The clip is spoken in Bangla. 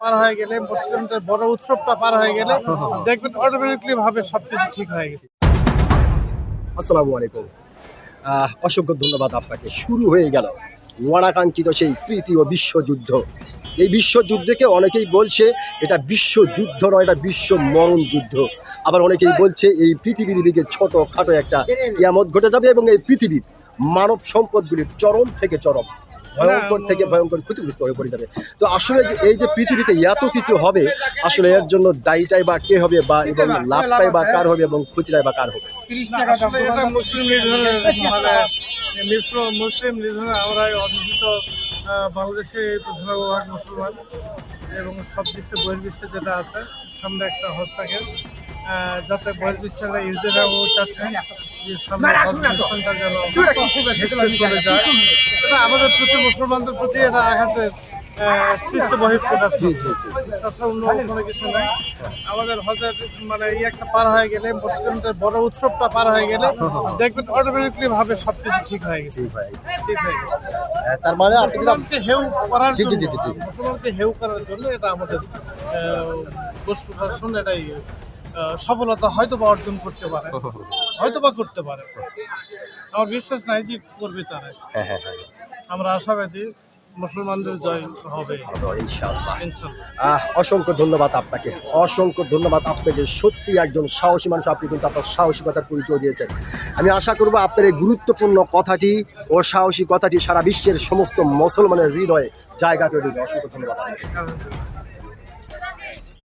পার হয়ে গেলে, মুসলিমদের বড় উৎসবটা পার হয়ে গেলে দেখবেন অটোমেটিকলি ভাবে সবকিছু ঠিক হয়ে গেছে। আসসালামু আলাইকুম। অসংখ্য ধন্যবাদ আপনাকে। শুরু হয়ে গেল অনাকাঙ্ক্ষিত সেই তৃতীয় বিশ্বযুদ্ধ। এই বিশ্বযুদ্ধকে অনেকেই বলছে এটা বিশ্বযুদ্ধ নয়, এটা বিশ্ব মরণ যুদ্ধ। আবার অনেকেই বলছে এই পৃথিবীর দিকে ছোটখাটো একটা কিয়ামত ঘটে যাবে এবং এই পৃথিবীর মানব সম্পদগুলির চরম থেকে চরম, ভয়ঙ্কর থেকে ভয়ঙ্কর ক্ষতিগ্রস্ত হয়ে পড়ে যাবে। তো আসলে যে এই যে পৃথিবীতে এত কিছু হবে, আসলে এর জন্য দায়ীটাই বা কে হবে, বা এবং লাভটাই বা কার হবে এবং ক্ষতিটাই বা কার হবে? আসলে এটা মুসলিম নিধনের মানে মুসলিম নিধনে আমরা অভিহিত। বাংলাদেশে বেশিরভাগ মুসলমান এবং সব বিশ্বে বহির্বিশ্বে যেটা আছে, সামনে একটা হজ থাকে, যাতে বহির্বিশ্বের ইহুদিরাও চাচ্ছেন যে সামনে মিশনটা যেন ভেস্তে চলে যায়। এটা আমাদের প্রতি, মুসলমানদের প্রতি এটা আঘাতের সৃষ্টি বহির্ভূত আছে। তাছাড়া অন্য কোনো কিছু নাই। আমাদের হজের মানে একটা পার হয়ে গেলে, মুসলিমদের বড় উৎসবটা পার হয়ে গেলে দেখবেন অটোমেটিকলি ভাবে সবকিছু ঠিক হয়ে গেছে। ঠিক হয়ে গেছে। তার মানে মুসলমানকে হেউ করার জন্য, মুসলমানকে হেউ করার জন্য এটা আমাদের পুলিশ প্রশাসন এটাই সফলতা হয়তো বা অর্জন করতে পারে, হয়তো বা করতে পারে। আমার বিশ্বাস নাই যে করবে তারা। আমরা আশাবাদী মুসলমানদের জয় হবে ইনশাআল্লাহ। ইনশাআল্লাহ। অসংখ্য ধন্যবাদ আপনাকে, অসংখ্য ধন্যবাদ। আপনি যে সত্যি একজন সাহসী মানুষ, আপনি কিন্তু আপনার সাহসিকতার পরিচয় দিয়েছেন। আমি আশা করব আপনার এই গুরুত্বপূর্ণ কথাটি ও সাহসী কথাটি সারা বিশ্বের সমস্ত মুসলমানের হৃদয়ে জায়গা করে দিবে। অসংখ্য ধন্যবাদ।